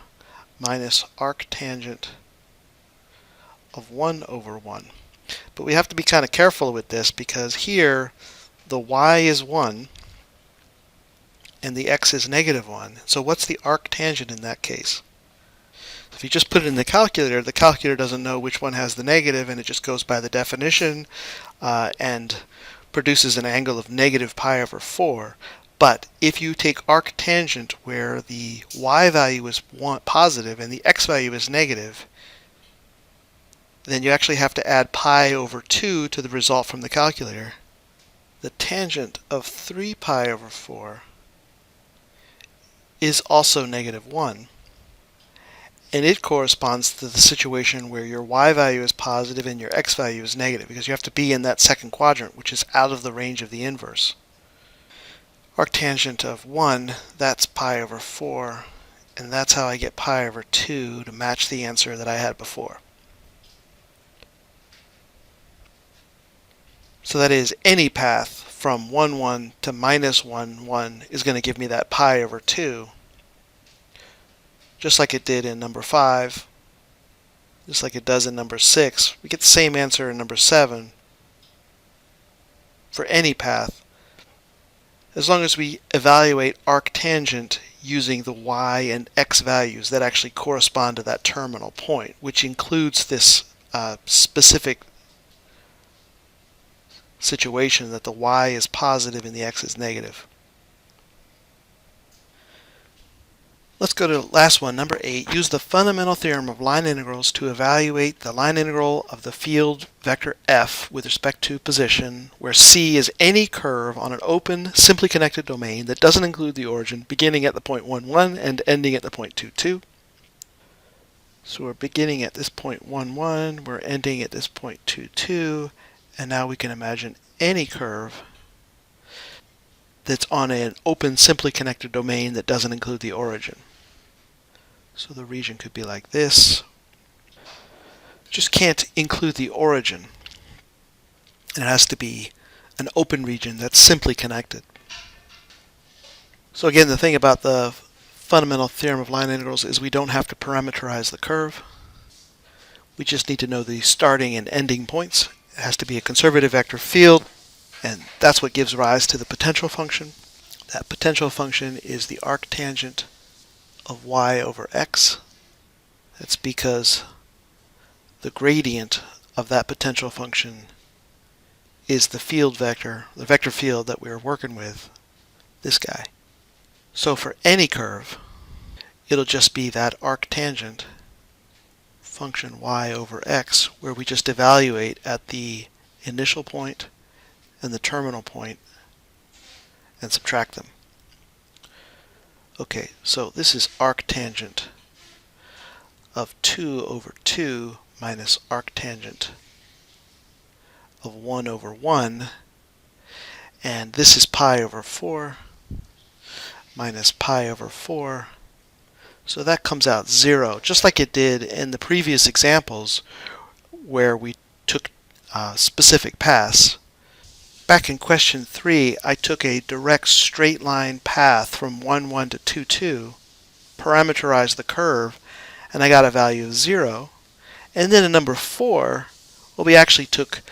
minus arctangent of 1 over 1. But we have to be kind of careful with this because here the y is 1 and the x is negative 1. So what's the arctangent in that case? If you just put it in the calculator doesn't know which one has the negative, and it just goes by the definition and produces an angle of negative pi over 4. But if you take arctangent where the y value is positive and the x value is negative, then you actually have to add pi over 2 to the result from the calculator. The tangent of 3 pi over 4 is also negative 1. And it corresponds to the situation where your y value is positive and your x value is negative, because you have to be in that second quadrant, which is out of the range of the inverse. Arctangent of 1, that's pi over 4, and that's how I get pi over 2 to match the answer that I had before. So that is, any path from 1, 1 to minus 1, 1 is going to give me that pi over 2. Just like it did in number 5, just like it does in number 6. We get the same answer in number 7 for any path, as long as we evaluate arctangent using the y and x values that actually correspond to that terminal point, which includes this specific situation that the y is positive and the x is negative. Let's go to the last one, number 8. Use the fundamental theorem of line integrals to evaluate the line integral of the field vector f with respect to position, where C is any curve on an open, simply connected domain that doesn't include the origin, beginning at the point 1, 1 and ending at the point 2, 2. So we're beginning at this point 1, 1, we're ending at this point 2, 2, and now we can imagine any curve that's on an open, simply connected domain that doesn't include the origin. So the region could be like this. Just can't include the origin. It has to be an open region that's simply connected. So again, the thing about the fundamental theorem of line integrals is we don't have to parameterize the curve. We just need to know the starting and ending points. It has to be a conservative vector field, and that's what gives rise to the potential function. That potential function is the arctangent of y over x. That's because the gradient of that potential function is the field vector, the vector field that we're working with, this guy. So for any curve, it'll just be that arctangent function y over x, where we just evaluate at the initial point and the terminal point and subtract them. Okay, so this is arctangent of 2 over 2 minus arctangent of 1 over 1, and this is pi over 4 minus pi over 4. So that comes out 0, just like it did in the previous examples where we took specific paths. Back in question 3, I took a direct straight line path from 1, 1 to 2, 2, parameterized the curve, and I got a value of 0. And then in number 4, well, we actually took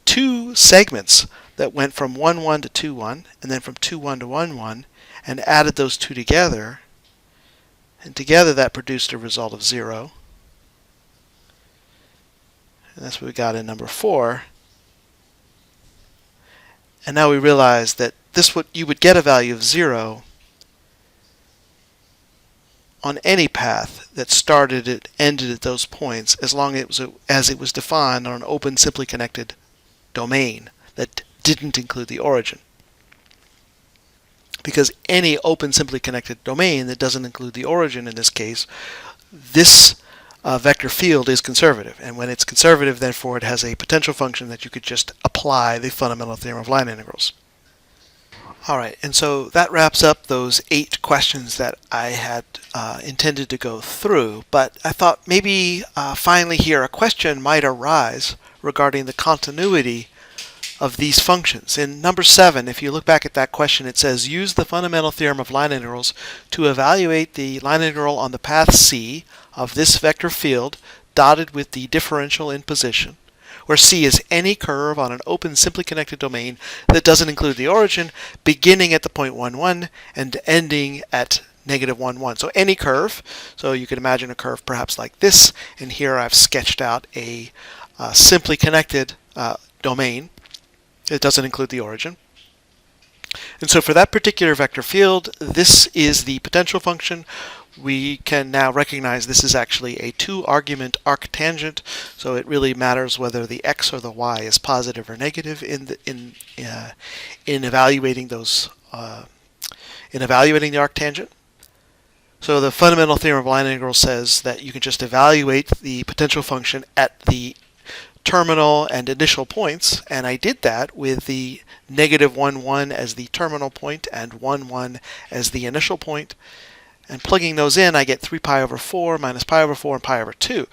two segments that went from 1, 1 to 2, 1, and then from 2, 1 to 1, 1, and added those two together. And together that produced a result of 0. And that's what we got in number 4. And now we realize that you would get a value of 0 on any path that started and ended at those points, as long as it was defined on an open, simply connected domain that didn't include the origin. because any open simply connected domain that doesn't include the origin in this case, this vector field is conservative. And when it's conservative, therefore it has a potential function that you could just apply the fundamental theorem of line integrals. Alright, and so that wraps up those 8 questions that I had intended to go through, but I thought maybe finally here a question might arise regarding the continuity of these functions. In number 7, if you look back at that question, it says, use the fundamental theorem of line integrals to evaluate the line integral on the path C of this vector field dotted with the differential in position, where C is any curve on an open simply connected domain that doesn't include the origin, beginning at the point 1, 1 and ending at negative 1, 1. So any curve, so you can imagine a curve perhaps like this, and here I've sketched out a simply connected domain. It doesn't include the origin. And so for that particular vector field, this is the potential function. We can now recognize this is actually a 2-argument arctangent, so it really matters whether the x or the y is positive or negative in evaluating those in evaluating the arctangent. So the fundamental theorem of line integral says that you can just evaluate the potential function at the terminal and initial points, and I did that with the negative 1, 1 as the terminal point and 1, 1 as the initial point. And plugging those in, I get 3 pi over 4 minus pi over 4 and pi over 2.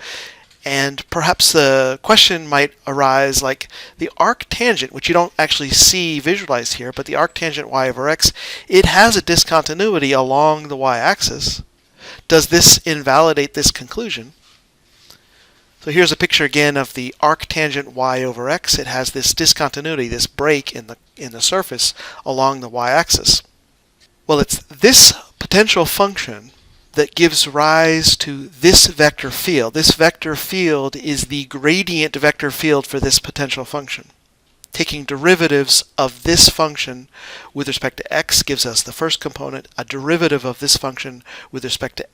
And perhaps the question might arise like the arctangent, which you don't actually see visualized here, but the arctangent y over x, it has a discontinuity along the y-axis. Does this invalidate this conclusion? So here's a picture again of the arctangent y over x. It has this discontinuity, this break in the surface along the y-axis. Well, it's this potential function that gives rise to this vector field. This vector field is the gradient vector field for this potential function. Taking derivatives of this function with respect to x gives us the first component. A derivative of this function with respect to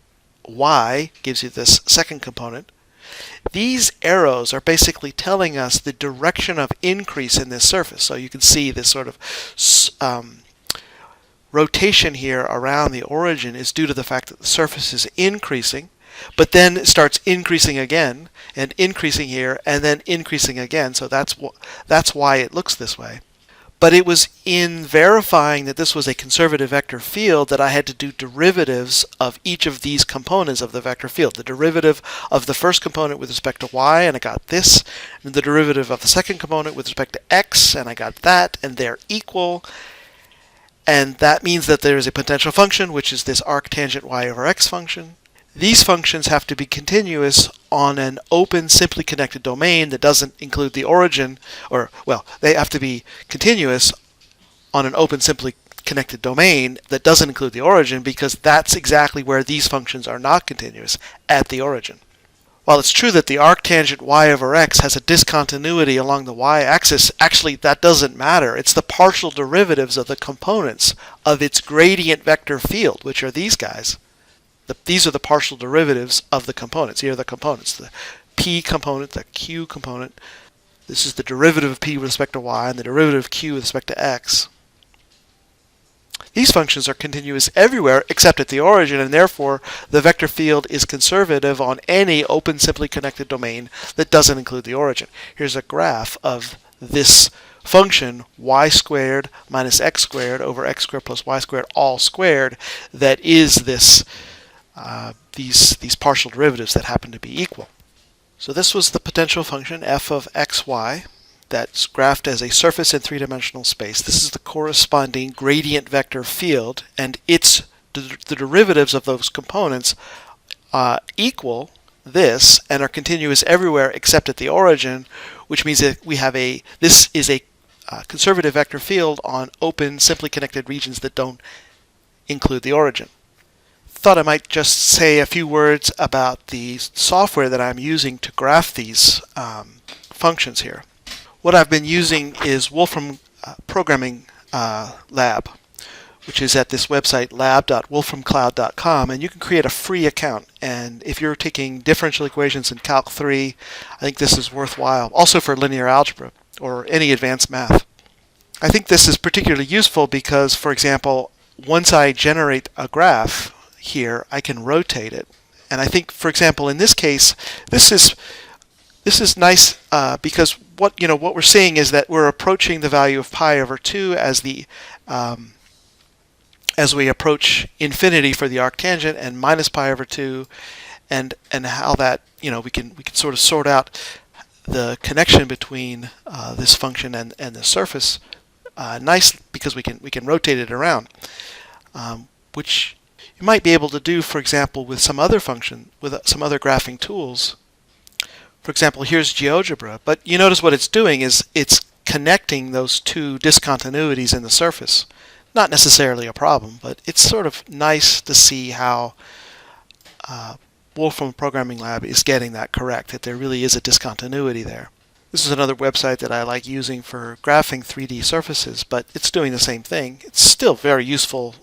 y gives you this second component. These arrows are basically telling us the direction of increase in this surface. So you can see this sort of rotation here around the origin is due to the fact that the surface is increasing, but then it starts increasing again, and increasing here, and then increasing again. So that's why it looks this way. But it was in verifying that this was a conservative vector field that I had to do derivatives of each of these components of the vector field. The derivative of the first component with respect to y, and I got this, and the derivative of the second component with respect to x, and I got that, and they're equal. And that means that there is a potential function, which is this arctangent y over x function. These functions have to be continuous on an open, simply connected domain that doesn't include the origin, or, well, they have to be continuous on an open, simply connected domain that doesn't include the origin, because that's exactly where these functions are not continuous, at the origin. While it's true that the arctangent y over x has a discontinuity along the y-axis, actually that doesn't matter. It's the partial derivatives of the components of its gradient vector field, which are these guys. These are the partial derivatives of the components. Here are the components. The p component, the q component. This is the derivative of p with respect to y, and the derivative of q with respect to x. These functions are continuous everywhere except at the origin, and therefore the vector field is conservative on any open simply connected domain that doesn't include the origin. Here's a graph of this function y squared minus x squared over x squared plus y squared all squared that is this these partial derivatives that happen to be equal. So this was the potential function f of xy that's graphed as a surface in three-dimensional space. This is the corresponding gradient vector field, and the derivatives of those components equal this and are continuous everywhere except at the origin, which means that we have this is a conservative vector field on open, simply connected regions that don't include the origin. Thought I might just say a few words about the software that I'm using to graph these functions here. What I've been using is Wolfram Programming Lab, which is at this website lab.wolframcloud.com, and you can create a free account. And if you're taking differential equations in Calc 3, I think this is worthwhile. Also for linear algebra or any advanced math. I think this is particularly useful because, for example, once I generate a graph here, I can rotate it. And I think, for example, in this case, this is nice because what we're seeing is that we're approaching the value of pi over 2 as we approach infinity for the arctangent, and minus pi over 2, and how that we can sort of sort out the connection between this function and the surface nice, because we can rotate it around, which you might be able to do, for example, with some other function, with some other graphing tools. For example, here's GeoGebra, but you notice what it's doing is it's connecting those two discontinuities in the surface. Not necessarily a problem, but it's sort of nice to see how Wolfram Programming Lab is getting that correct, that there really is a discontinuity there. This is another website that I like using for graphing 3D surfaces, but it's doing the same thing. It's still a very useful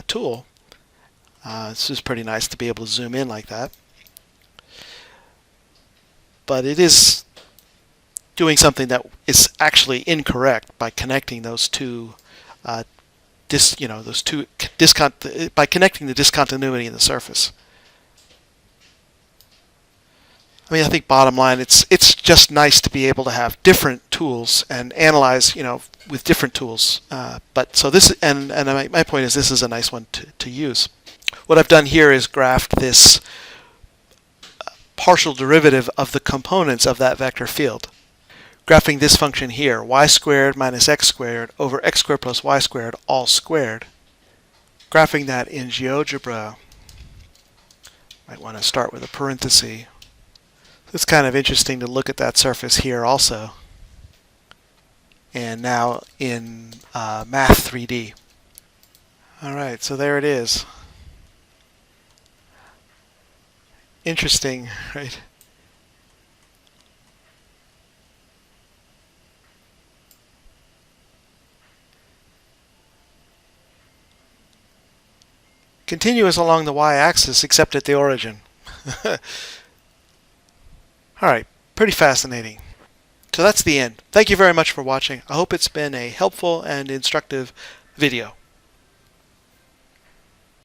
tool. This is pretty nice to be able to zoom in like that. But it is doing something that is actually incorrect by connecting those two, by connecting the discontinuity in the surface. I mean, I think bottom line, it's just nice to be able to have different tools and analyze, with different tools. But so this, and my point is, this is a nice one to use. What I've done here is graphed this partial derivative of the components of that vector field. Graphing this function here, y squared minus x squared over x squared plus y squared all squared. Graphing that in GeoGebra, might want to start with a parenthesis. It's kind of interesting to look at that surface here also. And now in Math 3D. Alright, so there it is. Interesting, right? Continuous along the y-axis except at the origin. Alright, pretty fascinating. So that's the end. Thank you very much for watching. I hope it's been a helpful and instructive video.